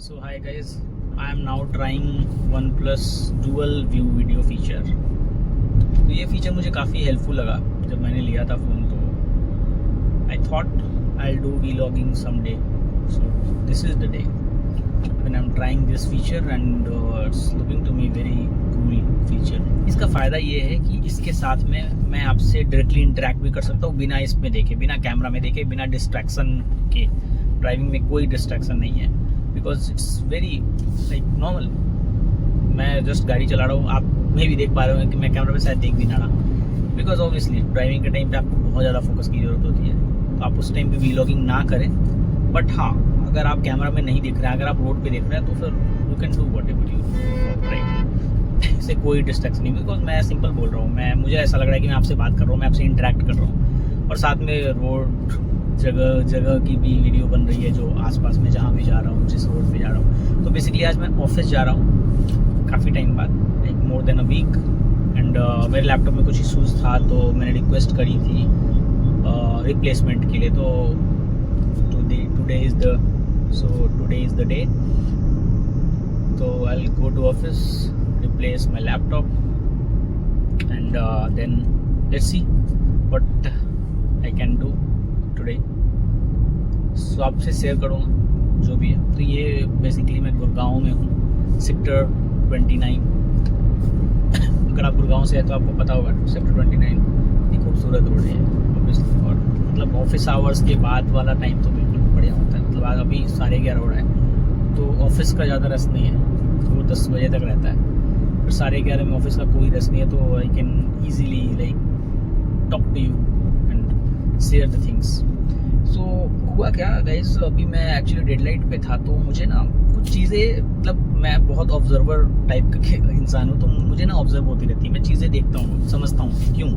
So hi guys, I am now trying OnePlus Dual View Video feature. तो ये feature मुझे काफ़ी helpful लगा जब मैंने लिया था फ़ोन. तो I thought I'll do vlogging someday. So this is the day when I'm trying this feature and it's looking to me very cool feature. इसका फ़ायदा ये है कि इसके साथ में मैं आपसे डायरेक्टली इंटरेक्ट भी कर सकता हूँ बिना इसमें देखे, बिना कैमरा में देखे, बिना डिस्ट्रैक्शन के. ड्राइविंग में कोई डिस्ट्रैक्शन नहीं है because it's very like normal. मैं जस्ट गाड़ी चला रहा हूँ, आप मैं भी देख पा रहे हो कि मैं कैमरा पे शायद देख भी ना रहा, बिकॉज ऑब्वियसली ड्राइविंग के टाइम पे आपको बहुत ज़्यादा फोकस की ज़रूरत होती है. तो आप उस टाइम पे व्लॉगिंग ना करें. बट हाँ, अगर आप कैमरा में नहीं दिख रहे हैं, अगर आप रोड पे देख रहे हैं, तो फिर you can do whatever you right. इससे कोई डिस्ट्रैक्शन नहीं, बिकॉज मैं सिंपल बोल रहा हूँ. मुझे ऐसा लग रहा है कि मैं आपसे बात कर रहा हूँ, मैं आपसे इंटरेक्ट कर रहा हूँ, और साथ में रोड जगह की भी वीडियो बन रही है जो आसपास में जहाँ भी जा रहा हूँ, जिस रोड पे जा रहा हूँ. तो बेसिकली आज मैं ऑफिस जा रहा हूँ काफ़ी टाइम बाद, like more than a week. And मेरे लैपटॉप में कुछ इशूज़ था तो मैंने रिक्वेस्ट करी थी रिप्लेसमेंट के लिए. तो टुडे इज़ द डे. तो I will go to office, replace my laptop and then let's see what I can do today. So आपसे शेयर करूँगा जो भी है. तो ये बेसिकली मैं गुड़गांव में हूँ, सेक्टर 29. अगर आप गुड़गांव से है तो आपको पता होगा सेक्टर 29 एक खूबसूरत रोड है ऑब्वियसली. और मतलब ऑफिस आवर्स के बाद वाला टाइम तो बिल्कुल बढ़िया होता है. मतलब आज अभी 11:30 हो रहा है, तो ऑफिस का ज़्यादा रस नहीं है, तो वो 10 बजे तक रहता है. फिर 11:30 में ऑफिस का कोई रस नहीं है, तो I can easily like talk to you and share the things. So हुआ क्या गाइस, अभी मैं एक्चुअली डेडलाइट पे था, तो मुझे ना कुछ चीज़ें, मतलब मैं बहुत ऑब्जर्वर टाइप का इंसान हूँ, तो मुझे ना ऑब्जर्व होती रहती है. मैं चीज़ें देखता हूँ, समझता हूँ क्यों.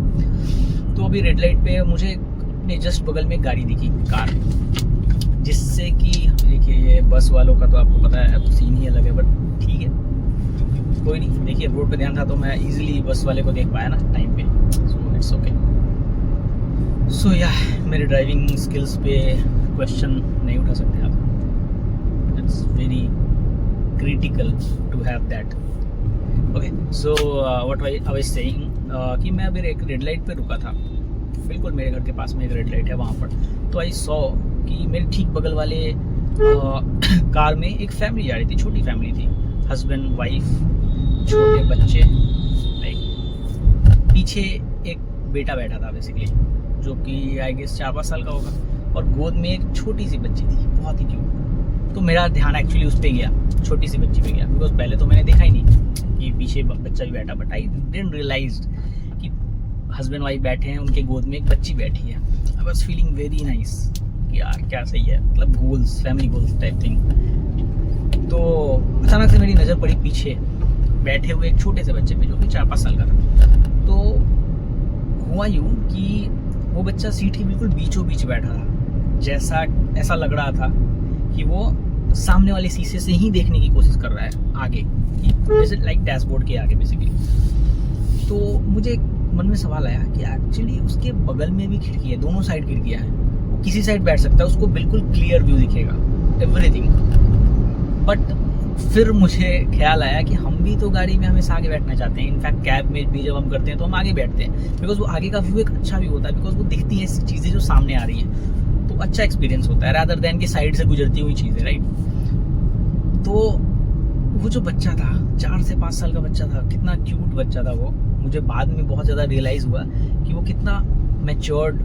तो अभी रेड लाइट पे मुझे अपने जस्ट बगल में गाड़ी दिखी, कार, जिससे कि देखिए ये बस वालों का तो आपको पता है अब सीन ही अलग है, बट ठीक है कोई नहीं. देखिए रोड पे ध्यान था तो मैं इजीली बस वाले को देख पाया ना टाइम पे. So it's okay. सो या मेरे ड्राइविंग स्किल्स पे क्वेश्चन नहीं उठा सकते आप. It's very critical to have that. Okay, so what I was saying कि मैं अभी एक रेड लाइट पे रुका था. बिल्कुल मेरे घर के पास में एक रेड लाइट है वहाँ पर. तो आई सॉ कि मेरे ठीक बगल वाले कार में एक फैमिली जा रही थी, छोटी फैमिली थी, हस्बैंड वाइफ, छोटे बच्चे, लाइक पीछे एक बेटा बैठा था बेसिकली, जो कि आई गेस 4-5 साल का होगा, और गोद में एक छोटी सी बच्ची थी, बहुत ही क्यूट. तो मेरा ध्यान एक्चुअली उस पर गया, छोटी सी बच्ची पे गया, बिकॉज पहले तो मैंने देखा ही नहीं कि पीछे बच्चा भी बैठा. बट आई डिडंट रियलाइज कि हस्बैंड वाइफ बैठे हैं, उनके गोद में एक बच्ची बैठी है. I was feeling very nice कि यार क्या सही है, मतलब goals, family goals type thing. तो अचानक से मेरी नज़र पड़ी पीछे बैठे हुए एक छोटे से बच्चे पे, जो कि 4-5 साल का था. तो हुआ यूँ कि वो बच्चा सीट के बिल्कुल बीचों बीच बैठा था. ऐसा लग रहा था कि वो सामने वाले शीशे से ही देखने की कोशिश कर रहा है आगे, जैसे लाइक डैशबोर्ड के आगे बेसिकली. तो मुझे मन में सवाल आया कि एक्चुअली उसके बगल में भी खिड़की है, दोनों साइड खिड़कियाँ हैं, वो किसी साइड बैठ सकता है, उसको बिल्कुल क्लियर व्यू दिखेगा, एवरीथिंग. बट फिर मुझे ख्याल आया कि हम भी तो गाड़ी में हमेशा आगे बैठना चाहते हैं. इनफैक्ट कैब में भी जब हम करते हैं तो हम आगे बैठते हैं, बिकॉज वो आगे का व्यू एक अच्छा व्यू होता है, बिकॉज वो दिखती है ऐसी चीज़ें जो सामने आ रही हैं, तो अच्छा एक्सपीरियंस होता है रादर देन कि साइड से गुजरती हुई चीज़ें, राइट. तो वो जो बच्चा था, 4 से 5 साल का बच्चा था, कितना क्यूट बच्चा था वो. मुझे बाद में बहुत ज़्यादा रियलाइज़ हुआ कि वो कितना मैच्योर्ड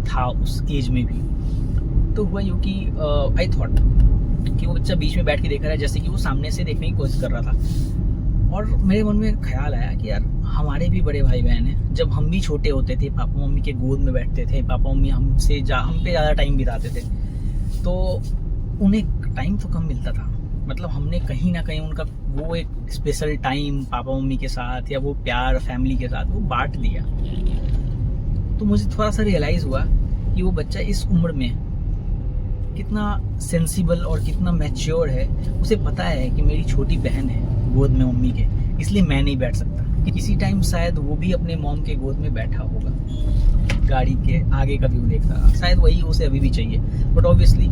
था उस एज में भी. तो हुआ यूँ कि आई थॉट कि वो बच्चा बीच में बैठ के देख रहा है, जैसे कि वो सामने से देखने की कोशिश कर रहा था. और मेरे मन में ख्याल आया कि यार हमारे भी बड़े भाई बहन हैं. जब हम भी छोटे होते थे, पापा मम्मी के गोद में बैठते थे, पापा मम्मी हम पे ज़्यादा टाइम बिताते थे, तो उन्हें टाइम तो कम मिलता था. मतलब हमने कहीं ना कहीं उनका वो एक स्पेशल टाइम पापा मम्मी के साथ, या वो प्यार फैमिली के साथ वो बांट दिया. तो मुझे थोड़ा सा रियलाइज़ हुआ कि वो बच्चा इस उम्र में कितना सेंसिबल और कितना मैच्योर है. उसे पता है कि मेरी छोटी बहन है गोद में मम्मी के, इसलिए मैं नहीं बैठ सकता. कि किसी टाइम शायद वो भी अपने मॉम के गोद में बैठा होगा, गाड़ी के आगे का व्यू देख रहा, शायद वही उसे अभी भी चाहिए. बट ऑब्वियसली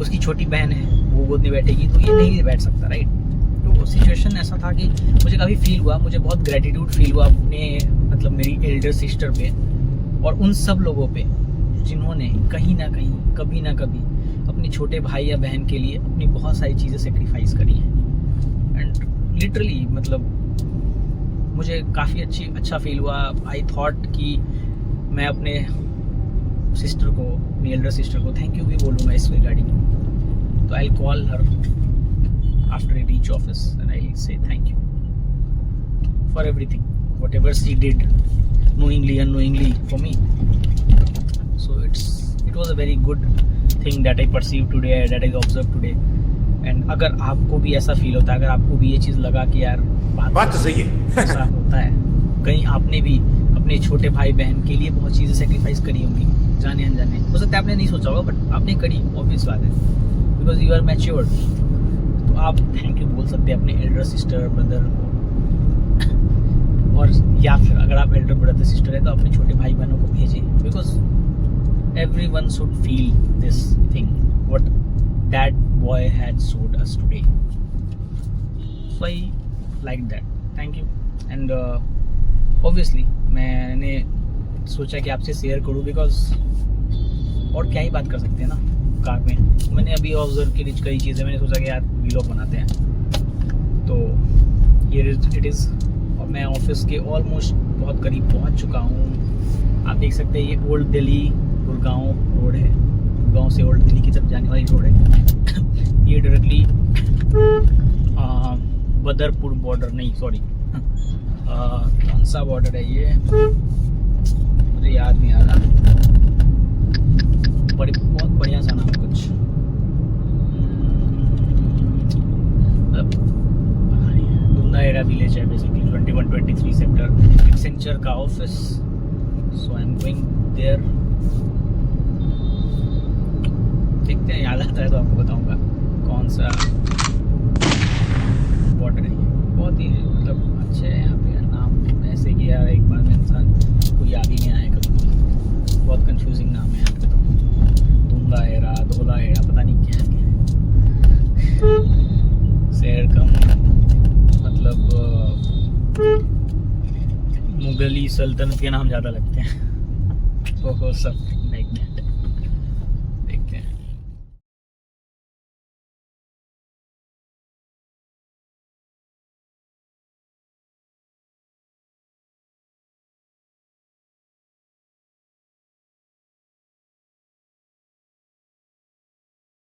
उसकी छोटी बहन है, वो गोद में बैठेगी तो ये नहीं बैठ सकता, राइट। तो सिचुएशन ऐसा था कि मुझे काफ़ी फील हुआ, मुझे बहुत ग्रेटिट्यूड फील हुआ अपने मतलब मेरी एल्डर सिस्टर पे और उन सब लोगों पे जिन्होंने कहीं ना कहीं कभी ना कभी अपने छोटे भाई या बहन के लिए अपनी बहुत सारी चीज़ें सेक्रीफाइस करी हैं। एंड लिटरली मतलब मुझे काफ़ी अच्छा फील हुआ। आई थॉट कि मैं अपने सिस्टर को, अपनी एल्डर सिस्टर को थैंक यू भी बोलूँगा इस रिगार्डिंग। तो I call her after I reach office and I say thank you for everything whatever she did knowingly unknowingly for me. So it was a very good thing that I perceived today, that I observed today. And अगर आपको भी ऐसा feel होता है, अगर आपको भी ये चीज़ लगा कि यार बात तो सही है, ऐसा होता है, कहीं आपने भी अपने छोटे भाई बहन के लिए बहुत चीज़ें सेक्रीफाइस करी होंगी जाने अनजाने, हो सकता है आपने नहीं सोचा होगा बट आपने करी, ऑब्वियस बात है, बिकॉज यू आर मैच्योर्ड। तो आप थैंक यू बोल सकते हैं अपने एल्डर सिस्टर ब्रदर को, और या फिर अगर आप एल्डर ब्रदर सिस्टर है तो अपने छोटे भाई बहनों को भेजें, because everyone should feel this thing what that boy had showed us today. So I like that, thank you. And obviously मैंने सोचा कि आपसे शेयर करूं, बिकॉज और क्या ही बात कर सकते हैं ना कार में। मैंने अभी ऑब्जर्व की कई चीज़ें, मैंने सोचा कि यार व्लॉग बनाते हैं, तो हियर इट इज़। और मैं ऑफिस के ऑलमोस्ट बहुत करीब पहुंच चुका हूं। आप देख सकते हैं ये ओल्ड दिल्ली गुड़गांव रोड है, गुड़गांव से ओल्ड दिल्ली की तरफ जाने वाली रोड है। ये डायरेक्टली बदरपुर बॉर्डर, नहीं सॉरी कौन सा बॉर्डर है ये मुझे याद नहीं आ रहा, बहुत बढ़िया सा नाम कुछ, दुंदाएरा विलेज है बेसिकली, 2123 सेक्टर, एक्सेंचर का office. So I am going there. देखते हैं, याद आता है तो आपको बताऊंगा कौन सा बॉर्डर है। बहुत ही मतलब अच्छे है यहाँ पे नाम, ऐसे कि यार एक बार में इंसान कोई याद ही नहीं आया कभी। बहुत कंफ्यूजिंग नाम है यहाँ पे तो, दुंदाएरा, धोलाएरा, पता नहीं क्या है। शहर कम मतलब मुगली सल्तनत के नाम ज़्यादा लगते हैं। ओहो सब